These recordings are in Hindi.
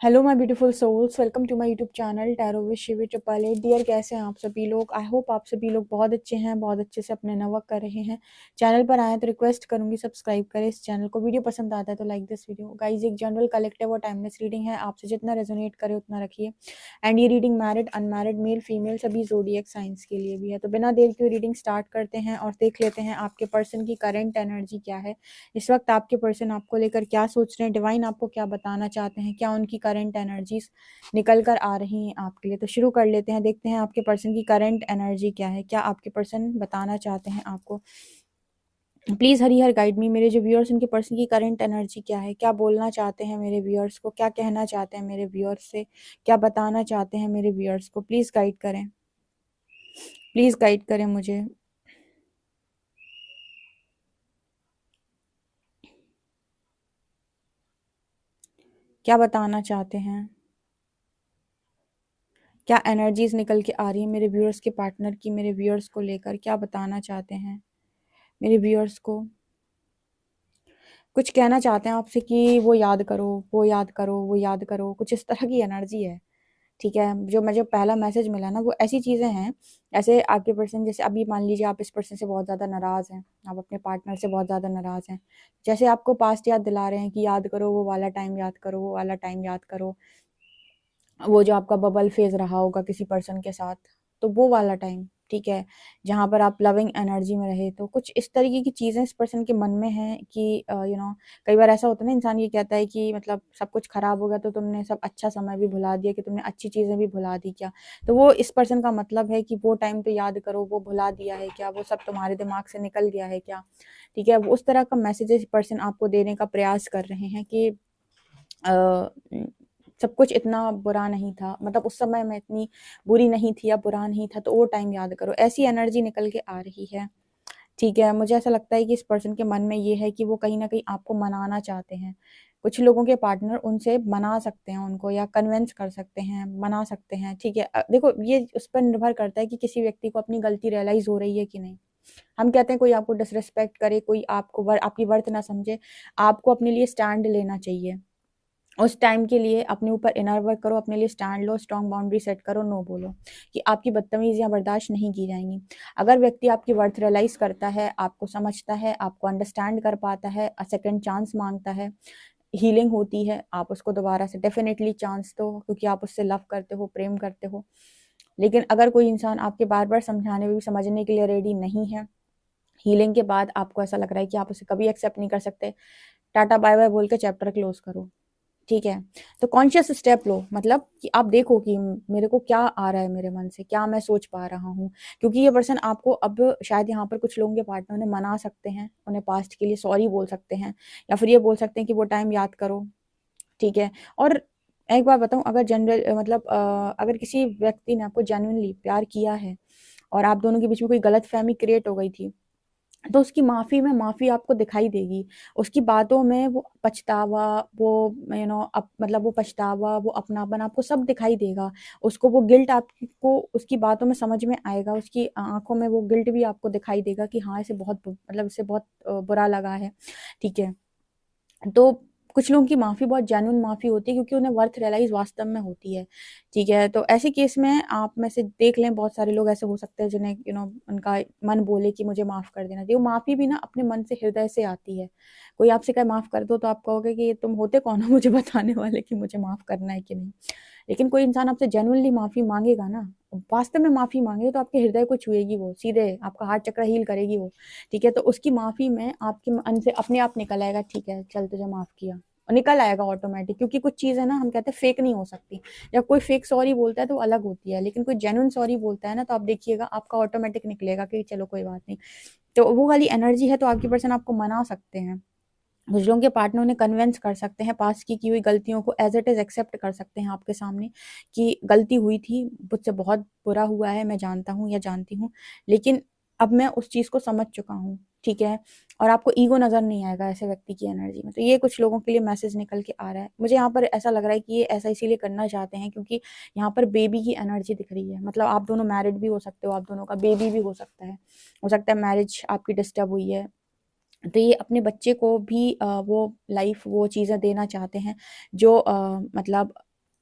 Hello my beautiful souls, welcome to my YouTube channel tarot with Shivi triple eight. Dear, कैसे हैं आप सभी लोग? आई होप आप सभी लोग बहुत अच्छे हैं, बहुत अच्छे से अपने वर्क कर रहे हैं। चैनल पर आए तो रिक्वेस्ट करूंगी सब्सक्राइब करें इस चैनल को। वीडियो पसंद आता है तो लाइक दिस वीडियो। गाइज, एक जनरल कलेक्टिव और टाइमलेस रीडिंग है, आपसे जितना रेजोनेट करे उतना रखिए। एंड ये reading married, unmarried, male female सभी ज़ोडिएक साइंस के लिए भी है। तो बिना देर के रीडिंग स्टार्ट करते हैं और देख लेते हैं आपके पर्सन की करंट एनर्जी क्या है। इस वक्त आपके पर्सन आपको लेकर क्या सोच रहे हैं, डिवाइन आपको क्या बताना चाहते हैं, क्या उनकी करंट एनर्जीज निकल कर आ रही हैं आपके लिए। तो शुरू कर लेते हैं, देखते हैं आपके पर्सन की करंट एनर्जी क्या है, क्या आपके पर्सन बताना चाहते हैं आपको। Please Hari her guide me. मेरे जो व्यूअर्स, उनके पर्सन की करंट एनर्जी क्या है, क्या बोलना चाहते हैं मेरे व्यूअर्स को, क्या कहना चाहते हैं मेरे व्यूअर्स से, क्या बताना चाहते हैं मेरे व्यूअर्स को। प्लीज़ गाइड करें, प्लीज़ गाइड करें मुझे। क्या बताना चाहते हैं, क्या एनर्जीज निकल के आ रही है मेरे व्यूअर्स के पार्टनर की, मेरे व्यूअर्स को लेकर क्या बताना चाहते हैं मेरे व्यूअर्स को। कुछ कहना चाहते हैं आपसे कि वो याद करो, वो याद करो, वो याद करो, कुछ इस तरह की एनर्जी है। ठीक है, जो पहला मैसेज मिला ना, वो ऐसी चीज़ें हैं। ऐसे आपके पर्सन, जैसे अभी मान लीजिए आप इस पर्सन से बहुत ज़्यादा नाराज़ हैं, आप अपने पार्टनर से बहुत ज़्यादा नाराज़ हैं। जैसे आपको पास्ट याद दिला रहे हैं कि याद करो वो वाला टाइम, याद करो वो वाला टाइम, याद करो वो जो आपका बबल फेज रहा होगा किसी पर्सन के साथ, तो वो वाला टाइम। ठीक है, जहाँ पर आप लविंग एनर्जी में रहे। तो कुछ इस तरीके की चीज़ें इस पर्सन के मन में हैं कि कई बार ऐसा होता है ना, इंसान ये कहता है कि मतलब सब कुछ खराब हो गया तो तुमने सब अच्छा समय भी भुला दिया, कि तुमने अच्छी चीज़ें भी भुला दी क्या। तो वो इस पर्सन का मतलब है कि वो टाइम तो याद करो, वो भुला दिया है क्या, वो सब तुम्हारे दिमाग से निकल गया है क्या। ठीक है, वो उस तरह का मैसेजेस पर्सन आपको देने का प्रयास कर रहे हैं कि सब कुछ इतना बुरा नहीं था, मतलब उस समय में इतनी बुरी नहीं थी या बुरा नहीं था, तो वो टाइम याद करो। ऐसी एनर्जी निकल के आ रही है। ठीक है, मुझे ऐसा लगता है कि इस पर्सन के मन में ये है कि वो कहीं ना कहीं आपको मनाना चाहते हैं। कुछ लोगों के पार्टनर उनसे मना सकते हैं उनको, या कन्विंस कर सकते हैं, मना सकते हैं। ठीक है, देखो ये उस पर निर्भर करता है कि किसी व्यक्ति को अपनी गलती रियलाइज हो रही है कि नहीं। हम कहते हैं कोई आपको डिसरिस्पेक्ट करे, कोई आपको आपकी वर्थ ना समझे, आपको अपने लिए स्टैंड लेना चाहिए। उस टाइम के लिए अपने ऊपर इनर वर्क करो, अपने लिए स्टैंड लो, स्ट्रॉन्ग बाउंड्री सेट करो, नो बोलो कि आपकी बदतमीजियां बर्दाश्त नहीं की जाएंगी। अगर व्यक्ति आपकी वर्थ रियलाइज करता है, आपको समझता है, आपको अंडरस्टैंड कर पाता है, सेकंड चांस मांगता है, हीलिंग होती है, आप उसको दोबारा से डेफिनेटली चांस दो, क्योंकि आप उससे लव करते हो, प्रेम करते हो। लेकिन अगर कोई इंसान आपके बार बार समझाने में भी समझने के लिए रेडी नहीं है, हीलिंग के बाद आपको ऐसा लग रहा है कि आप उसे कभी एक्सेप्ट नहीं कर सकते, टाटा बाय बाय बोल के चैप्टर क्लोज करो। ठीक है, तो कॉन्शियस स्टेप लो, मतलब कि आप देखो कि मेरे को क्या आ रहा है मेरे मन से, क्या मैं सोच पा रहा हूँ। क्योंकि ये पर्सन आपको अब शायद यहाँ पर कुछ लोगों के पार्टनर उन्हें मना सकते हैं, उन्हें पास्ट के लिए सॉरी बोल सकते हैं, या फिर ये बोल सकते हैं कि वो टाइम याद करो। ठीक है, और एक बार बताऊं, अगर जनरल मतलब अगर किसी व्यक्ति ने आपको जेन्युइनली प्यार किया है और आप दोनों के बीच में कोई गलत फहमी क्रिएट हो गई थी, तो उसकी माफ़ी में माफ़ी आपको दिखाई देगी। उसकी बातों में वो पछतावा, वो मतलब वो पछतावा, वो अपनापन आपको सब दिखाई देगा। उसको वो गिल्ट आपको उसकी बातों में समझ में आएगा, उसकी आँखों में वो गिल्ट भी आपको दिखाई देगा कि हाँ, इसे बहुत मतलब इसे बहुत बुरा लगा है। ठीक है, तो कुछ लोगों की माफ़ी बहुत जेन्युइन माफ़ी होती है, क्योंकि उन्हें वर्थ रियलाइज़ वास्तव में होती है। ठीक है, तो ऐसे केस में आप में से देख लें, बहुत सारे लोग ऐसे हो सकते हैं जिन्हें उनका मन बोले कि मुझे माफ़ कर देना चाहिए। वो माफ़ी भी ना अपने मन से, हृदय से आती है। कोई आपसे कहे माफ़ कर दो, तो आप कहोगे कि ये तुम होते कौन हो मुझे बताने वाले कि मुझे माफ़ करना है कि नहीं। लेकिन कोई इंसान आपसे जेन्युइनली माफ़ी मांगेगा ना, वास्तव में माफ़ी मांगे, तो आपके हृदय को छुएगी, वो सीधे आपका हार्ट चक्र हील करेगी वो। ठीक है, तो उसकी माफ़ी में आपके मन से अपने आप निकल आएगा, ठीक है चल तुझे माफ़ किया, और निकल आएगा ऑटोमेटिक। क्योंकि कुछ चीज़ें ना, हम कहते हैं फेक नहीं हो सकती। जब कोई फेक सॉरी बोलता है तो अलग होती है, लेकिन कोई जेन्युइन सॉरी बोलता है ना, तो आप देखिएगा आपका ऑटोमेटिक निकलेगा कि चलो कोई बात नहीं। तो वो वाली एनर्जी है, तो आपकी पर्सन आपको मना सकते हैं। कुछ लोगों के पार्टनर उन्हें कन्विंस कर सकते हैं, पास्ट की हुई गलतियों को एज इट इज़ एक्सेप्ट कर सकते हैं आपके सामने कि गलती हुई थी, मुझसे बहुत बुरा हुआ है, मैं जानता हूँ या जानती हूँ, लेकिन अब मैं उस चीज़ को समझ चुका हूँ। ठीक है, और आपको ईगो नज़र नहीं आएगा ऐसे व्यक्ति की एनर्जी में। तो ये कुछ लोगों के लिए मैसेज निकल के आ रहा है। मुझे यहाँ पर ऐसा लग रहा है कि ये ऐसा इसीलिए करना चाहते हैं क्योंकि यहाँ पर बेबी की एनर्जी दिख रही है। मतलब आप दोनों मैरिड भी हो सकते हो, आप दोनों का बेबी भी हो सकता है मैरिज आपकी डिस्टर्ब हुई है। तो ये अपने बच्चे को भी वो लाइफ, वो चीज़ें देना चाहते हैं जो मतलब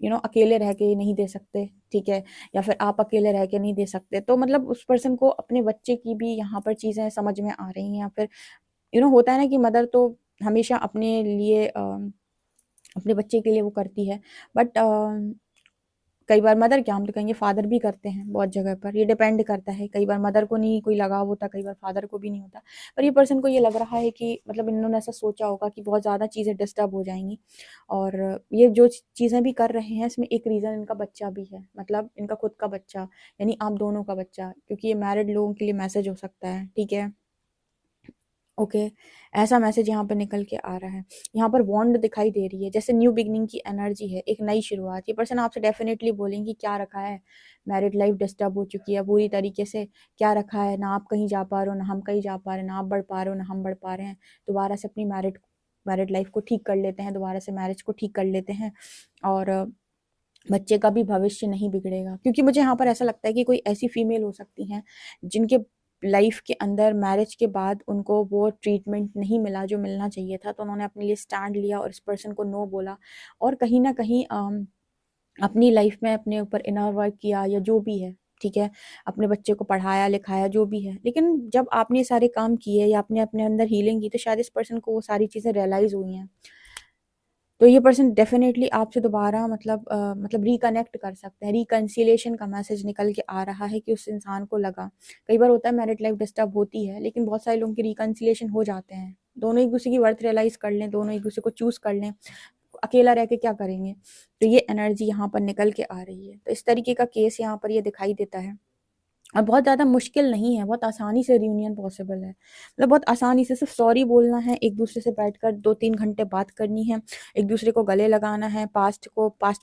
अकेले रह के नहीं दे सकते, ठीक है, या फिर आप अकेले रह के नहीं दे सकते, तो मतलब उस पर्सन को अपने बच्चे की भी यहाँ पर चीज़ें समझ में आ रही हैं, या फिर होता है ना कि मदर तो हमेशा अपने लिए अपने बच्चे के लिए वो करती है, बट कई बार मदर क्या, हम तो कहेंगे फादर भी करते हैं बहुत जगह पर, ये डिपेंड करता है, कई बार मदर को नहीं कोई लगाव होता, कई बार फादर को भी नहीं होता, पर ये पर्सन को ये लग रहा है कि मतलब इन्होंने ऐसा सोचा होगा कि बहुत ज़्यादा चीज़ें डिस्टर्ब हो जाएंगी, और ये जो चीज़ें भी कर रहे हैं इसमें एक रीज़न इनका बच्चा भी है, मतलब इनका खुद का बच्चा, यानी आप दोनों का बच्चा, क्योंकि ये मैरिड लोगों के लिए मैसेज हो सकता है, ठीक है, ओके, ऐसा मैसेज यहाँ पर निकल के आ रहा है। यहाँ पर वॉन्ड दिखाई दे रही है, जैसे न्यू बिगनिंग की एनर्जी है, एक नई शुरुआत। ये पर्सन आपसे डेफिनेटली बोलेंगी क्या रखा है, मैरिड लाइफ डिस्टर्ब हो चुकी है पूरी तरीके से, क्या रखा है, ना आप कहीं जा पा रहे हो, ना हम कहीं जा पा रहे हैं, ना आप बढ़ पा रहे हो, ना हम बढ़ पा रहे हैं, दोबारा से अपनी मैरिड मैरिड लाइफ को ठीक कर लेते हैं, दोबारा से मैरिज को ठीक कर लेते हैं, और बच्चे का भी भविष्य नहीं बिगड़ेगा, क्योंकि मुझे यहाँ पर ऐसा लगता है कि कोई ऐसी फीमेल हो सकती हैं जिनके लाइफ के अंदर मैरिज के बाद उनको वो ट्रीटमेंट नहीं मिला जो मिलना चाहिए था, तो उन्होंने अपने लिए स्टैंड लिया और इस पर्सन को नो बोला, और कहीं ना कहीं अपनी लाइफ में अपने ऊपर इनर वर्क किया या जो भी है, ठीक है, अपने बच्चे को पढ़ाया लिखाया जो भी है, लेकिन जब आपने ये सारे काम किए या आपने अपने अंदर हीलिंग की, तो शायद इस पर्सन को वो सारी चीज़ें रियलाइज हुई हैं, तो ये पर्सन डेफिनेटली आपसे दोबारा मतलब रिकनेक्ट कर सकते हैं, रिकन्सिलेशन का मैसेज निकल के आ रहा है कि उस इंसान को लगा, कई बार होता है मैरिड लाइफ डिस्टर्ब होती है, लेकिन बहुत सारे लोगों के रिकन्सिलेशन हो जाते हैं, दोनों एक दूसरे की वर्थ रियलाइज कर लें, दोनों एक दूसरे को चूज कर लें, अकेला रह के क्या करेंगे, तो ये एनर्जी यहाँ पर निकल के आ रही है, तो इस तरीके का केस यहाँ पर ये दिखाई देता है, और बहुत ज़्यादा मुश्किल नहीं है, बहुत आसानी से रियूनियन पॉसिबल है, मतलब बहुत आसानी से सिर्फ सॉरी बोलना है, एक दूसरे से बैठकर 2-3 घंटे बात करनी है, एक दूसरे को गले लगाना है, पास्ट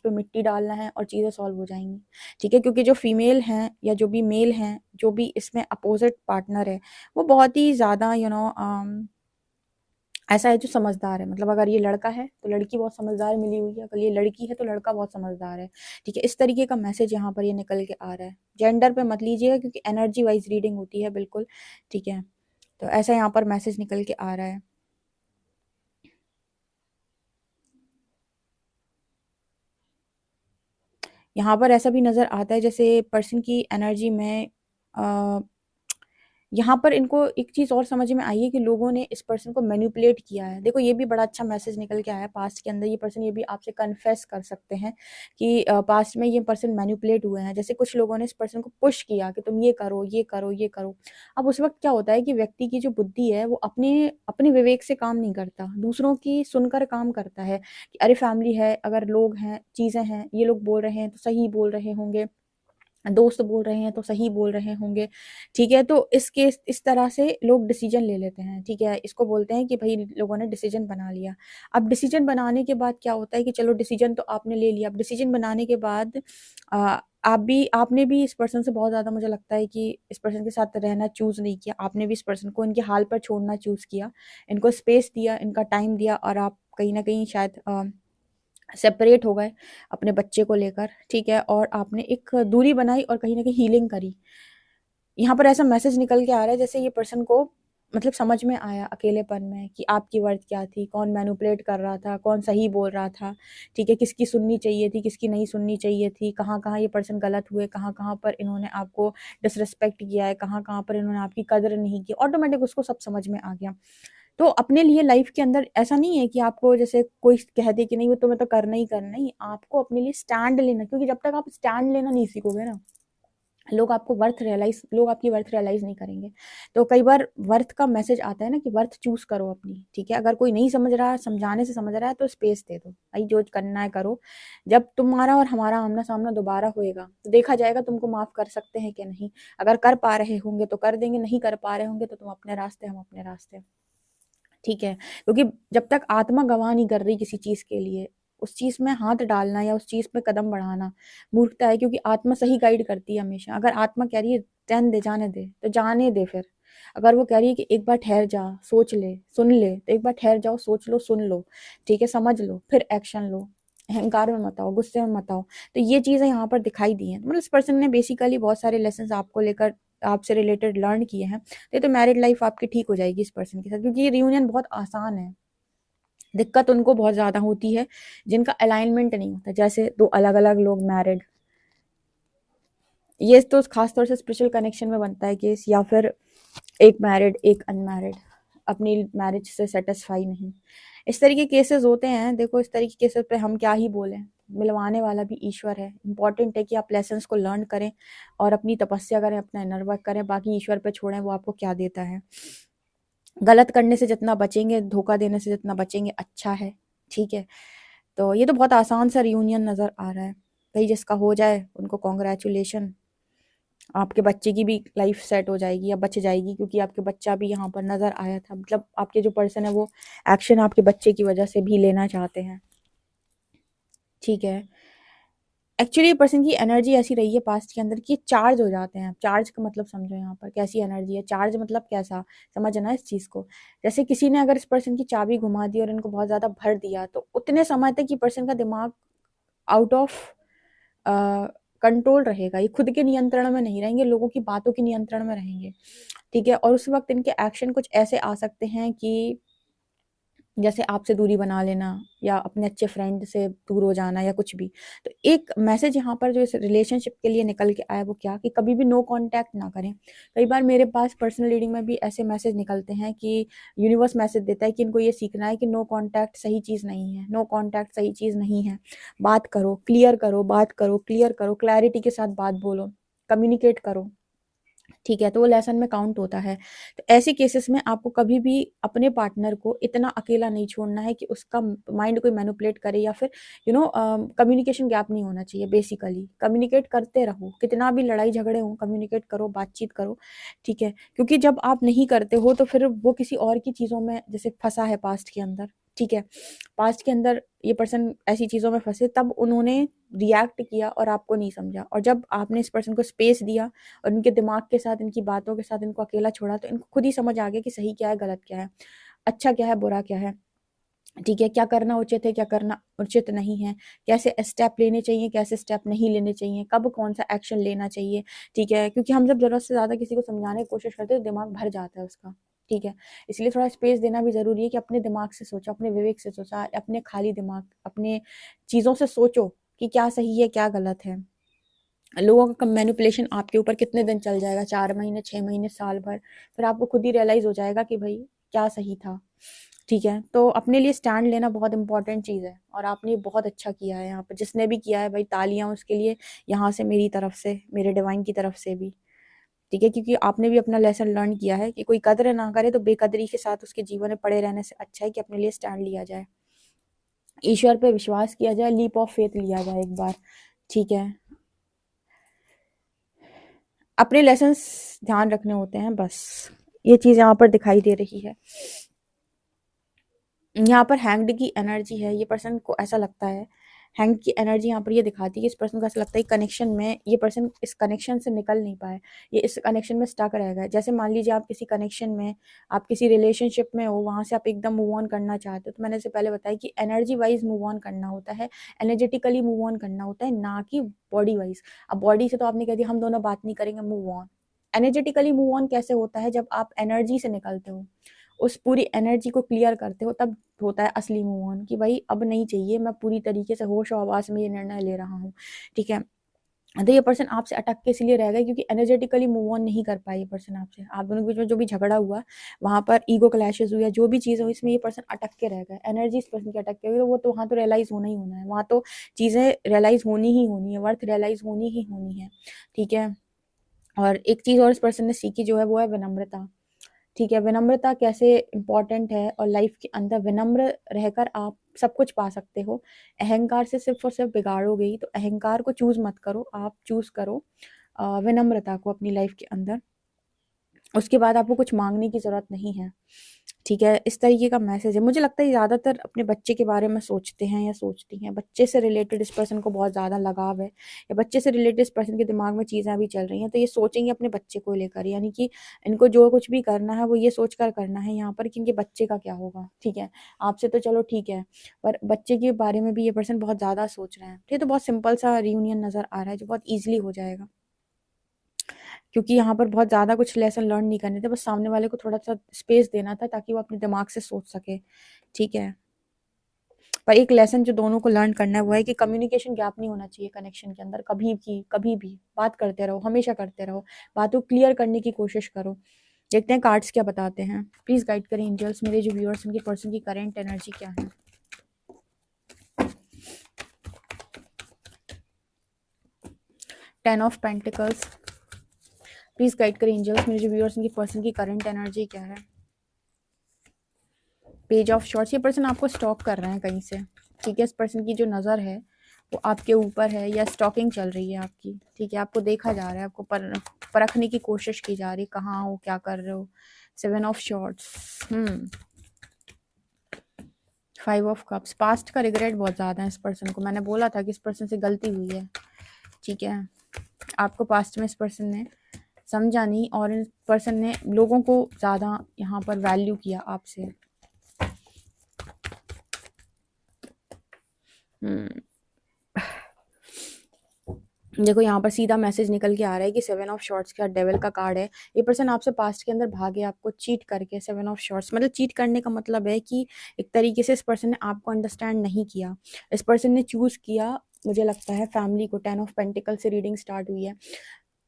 पे मिट्टी डालना है, और चीज़ें सॉल्व हो जाएंगी, ठीक है, क्योंकि जो फीमेल हैं या जो भी मेल हैं, जो भी इसमें अपोजिट पार्टनर है, वो बहुत ही ज़्यादा ऐसा है जो समझदार है, मतलब अगर ये लड़का है तो लड़की बहुत समझदार मिली हुई है, अगर ये लड़की है तो लड़का बहुत समझदार है, ठीक है, इस तरीके का मैसेज यहाँ पर ये निकल के आ रहा है, जेंडर पे मत लीजिएगा क्योंकि एनर्जी वाइज रीडिंग होती है बिल्कुल, ठीक है, तो ऐसा यहाँ पर मैसेज निकल के आ रहा है। यहाँ पर ऐसा भी नज़र आता है जैसे पर्सन की एनर्जी में यहाँ पर इनको एक चीज़ और समझ में आई है कि लोगों ने इस पर्सन को मैनिपुलेट किया है, देखो ये भी बड़ा अच्छा मैसेज निकल के आया है, पास्ट के अंदर ये पर्सन ये भी आपसे कन्फेस कर सकते हैं कि पास्ट में ये पर्सन मैनिपुलेट हुए हैं, जैसे कुछ लोगों ने इस पर्सन को पुश किया कि तुम ये करो ये करो ये करो, अब उस वक्त क्या होता है कि व्यक्ति की जो बुद्धि है वो अपने अपने विवेक से काम नहीं करता, दूसरों की सुनकर काम करता है कि अरे फैमिली है, अगर लोग हैं, चीज़ें हैं, ये लोग बोल रहे हैं तो सही बोल रहे होंगे, दोस्त बोल रहे हैं तो सही बोल रहे होंगे, ठीक है, तो इस तरह से लोग डिसीजन ले लेते हैं, ठीक है, इसको बोलते हैं कि भाई लोगों ने डिसीजन बना लिया, अब डिसीजन बनाने के बाद क्या होता है कि चलो डिसीजन तो आपने ले लिया, अब डिसीजन बनाने के बाद आपने भी इस पर्सन से बहुत ज़्यादा, मुझे लगता है कि इस पर्सन के साथ रहना चूज़ नहीं किया, आपने भी इस पर्सन को इनके हाल पर छोड़ना चूज़ किया, इनको स्पेस दिया, इनका टाइम दिया, और आप कहीं ना कहीं शायद सेपरेट हो गए अपने बच्चे को लेकर, ठीक है, और आपने एक दूरी बनाई और कहीं ना कहीं हीलिंग करी, यहाँ पर ऐसा मैसेज निकल के आ रहा है जैसे ये पर्सन को मतलब समझ में आया अकेलेपन में कि आपकी वर्थ क्या थी, कौन मैनिपुलेट कर रहा था, कौन सही बोल रहा था, ठीक है, किसकी सुननी चाहिए थी, किसकी नहीं सुननी चाहिए थी, कहाँ कहाँ ये पर्सन गलत हुए, कहाँ कहाँ पर इन्होंने आपको डिसरिस्पेक्ट किया है, कहाँ कहाँ पर इन्होंने आपकी कदर नहीं की, ऑटोमेटिक उसको सब समझ में आ गया, तो अपने लिए लाइफ के अंदर ऐसा नहीं है कि आपको जैसे कोई कह दे कि नहीं वो तुम्हें तो करना ही करना ही, आपको अपने लिए स्टैंड लेना, क्योंकि जब तक आप स्टैंड लेना नहीं सीखोगे ना, लोग आपकी वर्थ रियलाइज नहीं करेंगे, तो कई बार वर्थ का मैसेज आता है ना कि वर्थ चूज करो अपनी, ठीक है, अगर कोई नहीं समझ रहा है, समझाने से समझ रहा है तो स्पेस दे दो भाई, जो करना है करो, जब तुम्हारा और हमारा आमना सामना दोबारा होएगा तो देखा जाएगा तुमको माफ कर सकते हैं कि नहीं, अगर कर पा रहे होंगे तो कर देंगे, नहीं कर पा रहे होंगे तो तुम अपने रास्ते, हम अपने रास्ते, ठीक है, क्योंकि जब तक आत्मा गवाह नहीं कर रही किसी चीज के लिए, उस चीज में हाथ डालना या उस चीज पे कदम बढ़ाना मूर्खता है, क्योंकि आत्मा सही गाइड करती है हमेशा, अगर आत्मा कह रही है रहने दे, जाने दे, तो जाने दे फिर, अगर वो कह रही है कि एक बार ठहर जा, सोच ले, सुन ले, तो एक बार ठहर जाओ, सोच लो, सुन लो, ठीक है, समझ लो, फिर एक्शन लो, अहंकार में मत आओ, गुस्से में मत आओ, तो ये चीजें यहाँ पर दिखाई दी हैं, मतलब इस पर्सन ने बेसिकली बहुत सारे लेसन आपको लेकर, आपसे रिलेटेड लर्न किए हैं, तो मैरिड लाइफ आपकी ठीक हो जाएगी इस पर्सन के साथ, क्योंकि ये रियूनियन बहुत आसान है, दिक्कत उनको बहुत ज़्यादा होती है जिनका अलाइनमेंट नहीं होता, जैसे 2 अलग-अलग लोग मैरिड, ये तो खास तौर से स्पिरिचुअल कनेक्शन में बनता है केस, या फिर एक मैरिड एक अनमैरिड अपनी मैरिज से सेटिस्फाई नहीं, इस तरह के केसेस होते हैं। देखो इस तरह के केसेस पे हम क्या ही बोलें, मिलवाने वाला भी ईश्वर है। इम्पॉर्टेंट है कि आप लेसन्स को लर्न करें और अपनी तपस्या करें, अपना इनर वर्क करें, बाकी ईश्वर पे छोड़ें वो आपको क्या देता है। गलत करने से जितना बचेंगे, धोखा देने से जितना बचेंगे अच्छा है, ठीक है। तो ये तो बहुत आसान सा रियूनियन नज़र आ रहा है भाई, जिसका हो जाए उनको कॉन्ग्रेचुलेशन, आपके बच्चे की भी लाइफ सेट हो जाएगी या बच जाएगी, क्योंकि आपके बच्चा भी यहाँ पर नज़र आया था। मतलब आपके जो पर्सन है वो एक्शन आपके बच्चे की वजह से भी लेना चाहते हैं, ठीक है। एक्चुअली पर्सन की एनर्जी ऐसी रही है पास्ट के अंदर कि चार्ज हो जाते हैं। चार्ज का मतलब समझो यहाँ पर कैसी एनर्जी है, चार्ज मतलब कैसा, समझना इस चीज़ को। जैसे किसी ने अगर इस पर्सन की चाबी घुमा दी और इनको बहुत ज़्यादा भर दिया, तो उतने समय तक ये पर्सन का दिमाग आउट ऑफ कंट्रोल रहेगा, ये खुद के नियंत्रण में नहीं रहेंगे, लोगों की बातों के नियंत्रण में रहेंगे, ठीक है। और उस वक्त इनके एक्शन कुछ ऐसे आ सकते हैं कि जैसे आपसे दूरी बना लेना या अपने अच्छे फ्रेंड से दूर हो जाना या कुछ भी। तो एक मैसेज यहाँ पर जो इस रिलेशनशिप के लिए निकल के आया वो क्या, कि कभी भी नो कांटेक्ट ना करें। कई बार मेरे पास पर्सनल रीडिंग में भी ऐसे मैसेज निकलते हैं कि यूनिवर्स मैसेज देता है कि इनको ये सीखना है कि नो कांटेक्ट सही चीज़ नहीं है, नो कांटेक्ट सही चीज़ नहीं है। बात करो, क्लियर करो, बात करो, क्लियर करो, क्लैरिटी के साथ बात बोलो, कम्युनिकेट करो, ठीक है। तो वो लेसन में काउंट होता है। तो ऐसे केसेस में आपको कभी भी अपने पार्टनर को इतना अकेला नहीं छोड़ना है कि उसका माइंड कोई मैनिपुलेट करे, या फिर कम्युनिकेशन गैप नहीं होना चाहिए। बेसिकली कम्युनिकेट करते रहो, कितना भी लड़ाई झगड़े हो कम्युनिकेट करो, बातचीत करो, ठीक है। क्योंकि जब आप नहीं करते हो तो फिर वो किसी और की चीज़ों में जैसे फंसा है पास्ट के अंदर, ठीक है। पास्ट के अंदर ये पर्सन ऐसी चीज़ों में फंसे, तब उन्होंने रिएक्ट किया और आपको नहीं समझा, और जब आपने इस पर्सन को स्पेस दिया और इनके दिमाग के साथ, इनकी बातों के साथ इनको अकेला छोड़ा, तो इनको खुद ही समझ आ गया कि सही क्या है, गलत क्या है, अच्छा क्या है, बुरा क्या है, ठीक है। क्या करना उचित है, क्या करना उचित नहीं है, कैसे स्टेप लेने चाहिए, कैसे स्टेप नहीं लेने चाहिए, कब कौन सा एक्शन लेना चाहिए, ठीक है। क्योंकि हम जब ज़रूरत से ज़्यादा किसी को समझाने की कोशिश करते हैं तो दिमाग भर जाता है उसका, ठीक है। इसलिए थोड़ा स्पेस देना भी ज़रूरी है कि अपने दिमाग से सोचो, अपने विवेक से सोचा, अपने खाली दिमाग, अपने चीज़ों से सोचो कि क्या सही है, क्या गलत है। लोगों का मैनिपुलेशन आपके ऊपर कितने दिन चल जाएगा, 4 महीने, 6 महीने, साल भर, फिर आपको खुद ही रियलाइज़ हो जाएगा कि भाई क्या सही था, ठीक है। तो अपने लिए स्टैंड लेना बहुत इंपॉर्टेंट चीज़ है, और आपने बहुत अच्छा किया है यहाँ पर, जिसने भी किया है भाई तालियां उसके लिए, यहाँ से मेरी तरफ से, मेरे डिवाइन की तरफ से भी, ठीक है। क्योंकि आपने भी अपना लेसन लर्न किया है कि कोई कद्र ना करे तो बेकदरी के साथ उसके जीवन में पड़े रहने से अच्छा है कि अपने लिए स्टैंड लिया जाए, ईश्वर पे विश्वास किया जाए, लीप ऑफ फेथ लिया जाए एक बार, ठीक है। अपने लेसन्स ध्यान रखने होते हैं बस, ये चीज़ यहाँ पर दिखाई दे रही है। यहाँ पर हैंग्ड की एनर्जी है, ये पर्सन को ऐसा लगता है, हैंग्ड की एनर्जी यहाँ पर ये दिखाती है कि इस पर्सन को ऐसा लगता है कनेक्शन में, ये पर्सन इस कनेक्शन से निकल नहीं पाए, ये इस कनेक्शन में स्टक रह गए। जैसे मान लीजिए आप किसी कनेक्शन में, आप किसी रिलेशनशिप में हो, वहाँ से आप एकदम मूव ऑन करना चाहते हो, तो मैंने इससे पहले बताया कि एनर्जी वाइज मूव ऑन करना होता है, एनर्जेटिकली मूव ऑन करना होता है, ना कि बॉडी वाइज। अब बॉडी से तो आपने कह दिया हम दोनों बात नहीं करेंगे, move on. Energetically move on कैसे होता है, जब आप एनर्जी से निकलते हो, उस पूरी एनर्जी को क्लियर करते हो, तब होता है असली मूव ऑन, कि भाई अब नहीं चाहिए, मैं पूरी तरीके से होश और आवाज में ये निर्णय ले रहा हूँ, ठीक है। तो ये पर्सन आपसे अटक के इसलिए रह गए क्योंकि एनर्जेटिकली मूव ऑन नहीं कर पाए ये पर्सन आपसे, आप दोनों के बीच में जो भी झगड़ा हुआ, वहां पर ईगो क्लैशेस हुआ, जो भी चीज़ हो, इसमें ये पर्सन अटक के रह गए, एनर्जी इस पर्सन की अटक के हुई, तो वो तो वहाँ तो रियलाइज होना ही होना है, वहाँ तो चीज़ें रियलाइज होनी ही होनी है, वर्थ रियलाइज होनी ही होनी है, ठीक है। और एक चीज़ और इस पर्सन ने सीखी जो है वो है विनम्रता, ठीक है। विनम्रता कैसे इंपॉर्टेंट है, और लाइफ के अंदर विनम्र रहकर आप सब कुछ पा सकते हो। अहंकार से सिर्फ और सिर्फ बिगाड़ोगे ही, तो अहंकार को चूज मत करो, आप चूज करो विनम्रता को अपनी लाइफ के अंदर। उसके बाद आपको कुछ मांगने की ज़रूरत नहीं है, ठीक है। इस तरीके का मैसेज है। मुझे लगता है ज़्यादातर अपने बच्चे के बारे में सोचते हैं या सोचती हैं, बच्चे से रिलेटेड इस पर्सन को बहुत ज़्यादा लगाव है, या बच्चे से रिलेटेड इस पर्सन के दिमाग में चीज़ें अभी चल रही हैं, तो ये सोचेंगे अपने बच्चे को लेकर, यानी कि इनको जो कुछ भी करना है वो ये सोच कर करना है यहाँ पर कि इनके बच्चे का क्या होगा, ठीक है। आपसे तो चलो ठीक है, पर बच्चे के बारे में भी ये पर्सन बहुत ज़्यादा सोच रहे हैं। तो ये तो बहुत सिंपल सा रियूनियन नज़र आ रहा है जो बहुत ईजिली हो जाएगा, क्योंकि यहाँ पर बहुत ज़्यादा कुछ लेसन लर्न नहीं करने थे, बस सामने वाले को थोड़ा सा स्पेस देना था ताकि वो अपने दिमाग से सोच सके, ठीक है। पर एक लेसन जो दोनों को लर्न करना है वो है कि कम्युनिकेशन गैप नहीं होना चाहिए कनेक्शन के अंदर, कभी भी बात करते रहो, हमेशा करते रहो, बातों क्लियर करने की कोशिश करो। देखते हैं कार्ड्स क्या बताते हैं। प्लीज गाइड करें एंजल्स, मेरे जो व्यूअर्स उनकी पर्सन की करंट एनर्जी क्या है। 10 ऑफ पेंटिकल्स, प्लीज गाइड करें एंजल्स, मेरे जो व्यूअर्स उनकी पर्सन की करंट एनर्जी क्या है। पेज ऑफ शॉर्ट्स, ये पर्सन आपको स्टॉक कर रहे हैं कहीं से, ठीक है। इस पर्सन की जो नज़र है वो आपके ऊपर है, या स्टॉकिंग चल रही है आपकी, ठीक है। आपको देखा जा रहा है, आपको परखने की कोशिश की जा रही है, कहाँ हो, क्या कर रहे हो। 7 of shorts, 5 of cups, past का रिग्रेट बहुत ज़्यादा है इस पर्सन को। मैंने बोला था कि इस पर्सन से गलती हुई है, ठीक है। आपको पास्ट में इस पर्सन ने समझा नहीं, और इस पर्सन ने लोगों को ज़्यादा यहाँ पर वैल्यू किया आपसे। देखो यहाँ पर सीधा मैसेज निकल के आ रहा है कि 7 ऑफ शॉर्ट्स का डेविल का कार्ड है। ये पर्सन आपसे पास्ट के अंदर भागे, आपको चीट करके। 7 ऑफ शॉर्ट्स मतलब चीट करने का मतलब है कि एक तरीके से इस पर्सन ने आपको अंडरस्टैंड नहीं किया। इस पर्सन ने चूज़ किया, मुझे लगता है, फैमिली को। 10 ऑफ पेंटिकल से रीडिंग स्टार्ट हुई है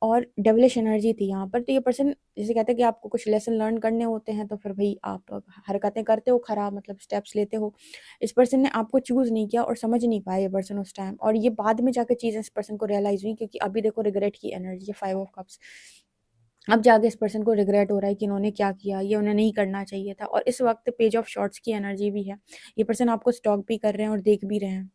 और डेविलिश एनर्जी थी यहाँ पर। तो ये पर्सन जैसे कहते हैं कि आपको कुछ लेसन लर्न करने होते हैं, तो फिर भाई आप हरकतें करते हो खराब, मतलब स्टेप्स लेते हो। इस पर्सन ने आपको चूज़ नहीं किया और समझ नहीं पाया ये पर्सन उस टाइम, और ये बाद में जाकर चीज़ें इस पर्सन को रियलाइज हुई, क्योंकि अभी देखो रिग्रेट की एनर्जी है, 5 ऑफ कप्स। अब जाके इस पर्सन को रिग्रेट हो रहा है कि इन्होंने क्या किया, ये उन्हें नहीं करना चाहिए था। और इस वक्त पेज ऑफ शॉर्ट्स की एनर्जी भी है। ये पर्सन आपको स्टॉक भी कर रहे हैं और देख भी रहे हैं,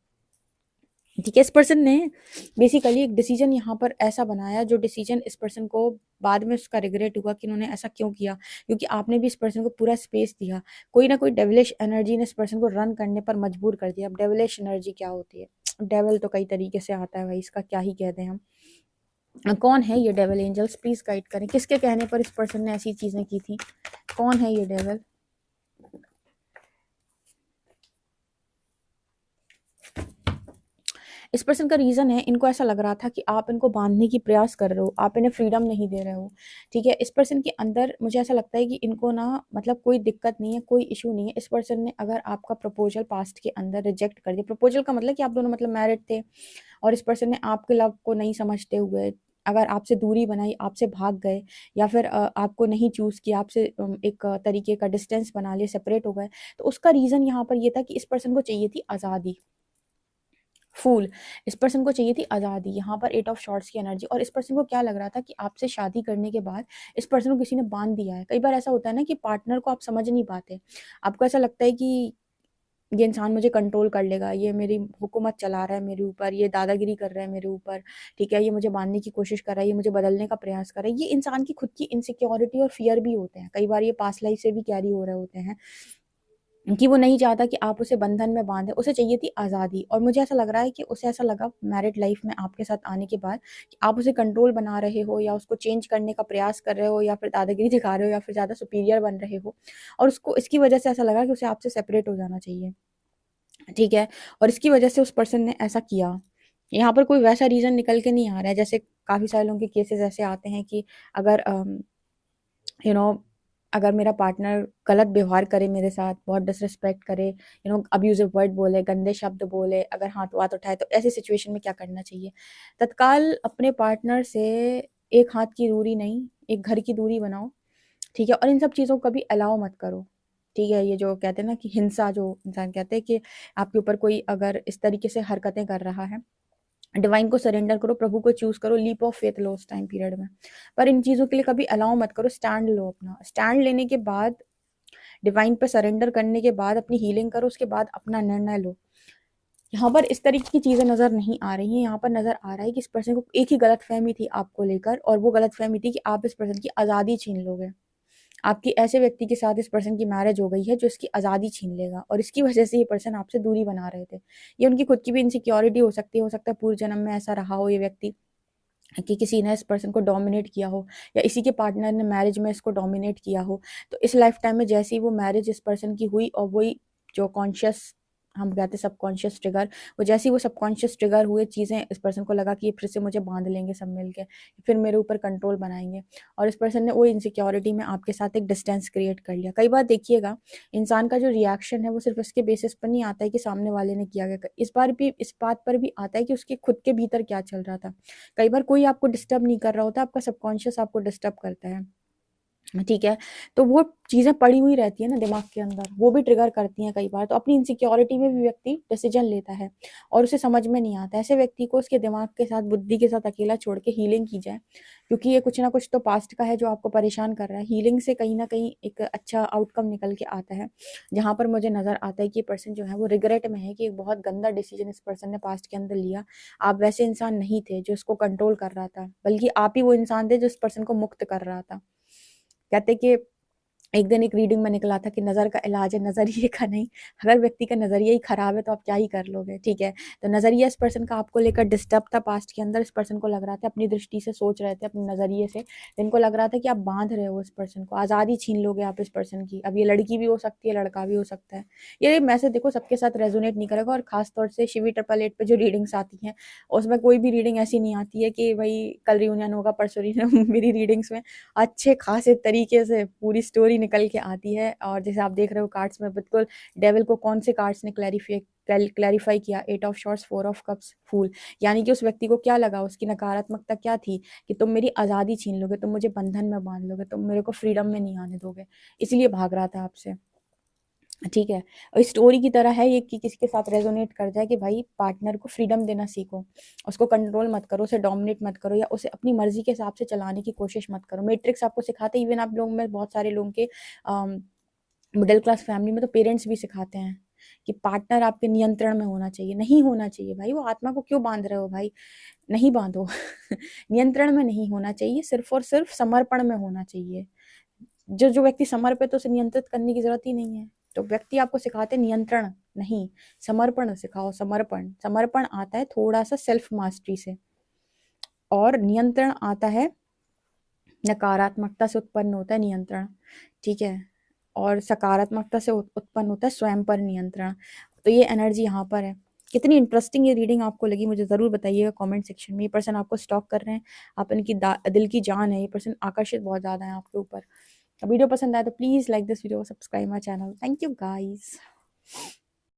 ठीक है। इस पर्सन ने बेसिकली एक डिसीजन यहाँ पर ऐसा बनाया, जो डिसीजन इस पर्सन को बाद में उसका रिग्रेट हुआ कि इन्होंने ऐसा क्यों किया, क्योंकि आपने भी इस पर्सन को पूरा स्पेस दिया। कोई ना कोई डेविलिश एनर्जी ने इस पर्सन को रन करने पर मजबूर कर दिया। अब डेविलिश एनर्जी क्या होती है, डेविल तो कई तरीके से आता है भाई, इसका क्या ही कह दें हम। कौन है ये डेविल, एंजल्स प्लीज गाइड करें, किसके कहने पर इस पर्सन ने ऐसी चीजें की थी, कौन है ये डेविल। इस पर्सन का रीज़न है, इनको ऐसा लग रहा था कि आप इनको बांधने की प्रयास कर रहे हो, आप इन्हें फ्रीडम नहीं दे रहे हो, ठीक है। इस पर्सन के अंदर मुझे ऐसा लगता है कि इनको ना, मतलब कोई दिक्कत नहीं है, कोई इशू नहीं है। इस पर्सन ने अगर आपका प्रपोजल पास्ट के अंदर रिजेक्ट कर दिया, प्रपोजल का मतलब कि आप दोनों मतलब मैरिड थे, और इस पर्सन ने आपके लव को नहीं समझते हुए अगर आपसे दूरी बनाई, आपसे भाग गए, या फिर आपको नहीं चूज़ किया, आपसे एक तरीके का डिस्टेंस बना लिया, सेपरेट हो गए, तो उसका रीज़न यहाँ पर ये था कि इस पर्सन को चाहिए थी आज़ादी। फूल, इस पर्सन को चाहिए थी आज़ादी। यहाँ पर 8 ऑफ शॉर्ट्स की एनर्जी, और इस पर्सन को क्या लग रहा था कि आपसे शादी करने के बाद इस पर्सन को किसी ने बांध दिया है। कई बार ऐसा होता है ना कि पार्टनर को आप समझ नहीं पाते, आपको ऐसा लगता है कि ये इंसान मुझे कंट्रोल कर लेगा, ये मेरी हुकूमत चला रहा है मेरे ऊपर, ये दादागिरी कर रहा है मेरे ऊपर, ठीक है, ये मुझे बांधने की कोशिश कर रहा है, ये मुझे बदलने का प्रयास कर रहा है। ये इंसान की खुद की इनसिक्योरिटी और फियर भी होते हैं, कई बार ये पास्ट लाइफ से भी कैरी हो रहे होते हैं, कि वो नहीं चाहता कि आप उसे बंधन में बांधे, उसे चाहिए थी आज़ादी। और मुझे ऐसा लग रहा है कि उसे ऐसा लगा मैरिड लाइफ में आपके साथ आने के बाद कि आप उसे कंट्रोल बना रहे हो, या उसको चेंज करने का प्रयास कर रहे हो, या फिर दादागिरी दिखा रहे हो, या फिर ज़्यादा सुपीरियर बन रहे हो, और उसको इसकी वजह से ऐसा लगा कि उसे आपसे सेपरेट हो जाना चाहिए, ठीक है। और इसकी वजह से उस पर्सन ने ऐसा किया। यहाँ पर कोई वैसा रीज़न निकल के नहीं आ रहा है, जैसे काफ़ी सारे लोगों के केसेस ऐसे आते हैं कि अगर यू नो अगर मेरा पार्टनर गलत व्यवहार करे मेरे साथ, बहुत डिसरिस्पेक्ट करे, अब्यूजिव वर्ड बोले, गंदे शब्द बोले, अगर हाथ उठाए, तो ऐसी सिचुएशन में क्या करना चाहिए। तत्काल अपने पार्टनर से एक हाथ की दूरी नहीं, एक घर की दूरी बनाओ, ठीक है। और इन सब चीज़ों को कभी अलाउ मत करो, ठीक है। ये जो कहते हैं ना कि हिंसा, जो इंसान कहते हैं कि आपके ऊपर कोई अगर इस तरीके से हरकतें कर रहा है, डिवाइन को सरेंडर करो, प्रभु को चूज करो, लीप ऑफ फेथ लो उस टाइम पीरियड में। पर इन चीज़ों के लिए कभी अलाउ मत करो, स्टैंड लो अपना। स्टैंड लेने के बाद, डिवाइन पे सरेंडर करने के बाद अपनी हीलिंग करो, उसके बाद अपना निर्णय लो। यहाँ पर इस तरीके की चीज़ें नज़र नहीं आ रही हैं। यहाँ पर नज़र आ रहा है कि इस पर्सन को एक ही गलत फहमी थी आपको लेकर, और वो गलत फहमी थी कि आप इस पर्सन की आज़ादी छीन लोगे। आपकी ऐसे व्यक्ति के साथ इस पर्सन की मैरिज हो गई है जो इसकी आज़ादी छीन लेगा, और इसकी वजह से ये पर्सन आपसे दूरी बना रहे थे। ये उनकी खुद की भी इनसिक्योरिटी हो सकती है, हो सकता है पूर्व जन्म में ऐसा रहा हो ये व्यक्ति, कि किसी ने इस पर्सन को डोमिनेट किया हो, या इसी के पार्टनर ने मैरिज में इसको डोमिनेट किया हो। तो इस लाइफ टाइम में जैसे ही वो मैरिज इस पर्सन की हुई, और वही जो कॉन्शियस हम कहते हैं सबकॉन्शियस ट्रिगर, वो जैसे ही वो सबकॉन्शियस ट्रिगर हुए चीज़ें, इस पर्सन को लगा कि ये फिर से मुझे बांध लेंगे सब मिलके, फिर मेरे ऊपर कंट्रोल बनाएंगे, और इस पर्सन ने वो इनसिक्योरिटी में आपके साथ एक डिस्टेंस क्रिएट कर लिया। कई बार देखिएगा इंसान का जो रिएक्शन है वो सिर्फ इसके बेसिस पर नहीं आता है कि सामने वाले ने किया गया, इस बार भी इस बात पर भी आता है कि उसके खुद के भीतर क्या चल रहा था। कई बार कोई आपको डिस्टर्ब नहीं कर रहा होता, आपका सबकॉन्शियस आपको डिस्टर्ब करता है, ठीक है। तो वो चीज़ें पड़ी हुई रहती है ना दिमाग के अंदर, वो भी ट्रिगर करती हैं कई बार। तो अपनी इनसिक्योरिटी में भी व्यक्ति डिसीजन लेता है और उसे समझ में नहीं आता। ऐसे व्यक्ति को उसके दिमाग के साथ, बुद्धि के साथ अकेला छोड़ के हीलिंग की जाए, क्योंकि ये कुछ ना कुछ तो पास्ट का है जो आपको परेशान कर रहा है। हीलिंग से कहीं ना कहीं एक अच्छा आउटकम निकल के आता है, जहाँ पर मुझे नजर आता है कि ये पर्सन जो है वो रिग्रेट में है कि एक बहुत गंदा डिसीजन इस पर्सन ने पास्ट के अंदर लिया। आप वैसे इंसान नहीं थे जो इसको कंट्रोल कर रहा था, बल्कि आप ही वो इंसान थे जो इस पर्सन को मुक्त कर रहा था। कहते कि एक दिन एक रीडिंग में निकला था कि नज़र का इलाज है नज़रिए का नहीं। अगर व्यक्ति का नज़रिया ही खराब है तो आप क्या ही कर लोगे, ठीक है। तो नज़रिया इस पर्सन का आपको लेकर डिस्टर्ब था पास्ट के अंदर। इस पर्सन को लग रहा था, अपनी दृष्टि से सोच रहे थे, अपने नज़रिए से इनको लग रहा था कि आप बांध रहे हो इस पर्सन को, आज़ादी छीन लोगे आप इस पर्सन की। अब ये लड़की भी हो सकती है, लड़का भी हो सकता है। ये मैसेज देखो सबके साथ रेजोनेट नहीं करेगा, और खासतौर से शिवी 888 पे जो रीडिंग्स आती हैं उसमें कोई भी रीडिंग ऐसी नहीं आती है कि भाई कल रियूनियन होगा परसों रियूनियन। मेरी रीडिंग्स में अच्छे खासे तरीके से पूरी स्टोरी निकल के आती है। और जैसे आप देख रहे हो कार्ड्स में बिल्कुल डेविल को कौन से कार्ड्स ने क्लैरिफाई किया, 8 ऑफ शॉर्ट्स, 4 ऑफ कप्स, फूल। यानी कि उस व्यक्ति को क्या लगा, उसकी नकारात्मकता क्या थी कि तुम मेरी आज़ादी छीन लोगे, तुम मुझे बंधन में बांध लोगे, तुम मेरे को फ्रीडम में नहीं आने दोगे, इसलिए भाग रहा था आपसे, ठीक है। और स्टोरी की तरह है ये कि किसी के साथ रेजोनेट कर जाए कि भाई पार्टनर को फ्रीडम देना सीखो, उसको कंट्रोल मत करो, उसे डोमिनेट मत करो, या उसे अपनी मर्जी के हिसाब से चलाने की कोशिश मत करो। मैट्रिक्स आपको सिखाते हैं, इवन आप लोगों में बहुत सारे लोगों के मिडिल क्लास फैमिली में तो पेरेंट्स भी सिखाते हैं कि पार्टनर आपके नियंत्रण में होना चाहिए। नहीं होना चाहिए भाई, वो आत्मा को क्यों बांध रहे हो भाई, नहीं बांधो। नियंत्रण में नहीं होना चाहिए, सिर्फ और सिर्फ समर्पण में होना चाहिए। जो जो व्यक्ति समर्पित है उसे नियंत्रित करने की जरूरत ही नहीं है। तो व्यक्ति आपको सिखाते नियंत्रण नहीं, समर्पण सिखाओ। समर्पण समर्पण आता है थोड़ा सा सेल्फ मास्टरी से, और नियंत्रण आता है नकारात्मकता से उत्पन्न होता है नियंत्रण, ठीक है। और सकारात्मकता से उत्पन्न होता है स्वयं पर नियंत्रण। तो ये एनर्जी यहाँ पर है। कितनी इंटरेस्टिंग ये रीडिंग आपको लगी मुझे ज़रूर बताइएगा कमेंट सेक्शन में। ये पर्सन आपको स्टॉक कर रहे हैं, आप इनकी दिल की जान है, ये पर्सन आकर्षित बहुत ज़्यादा है आपके ऊपर। वीडियो पसंद आए तो please like this video, subscribe my channel. Thank you guys.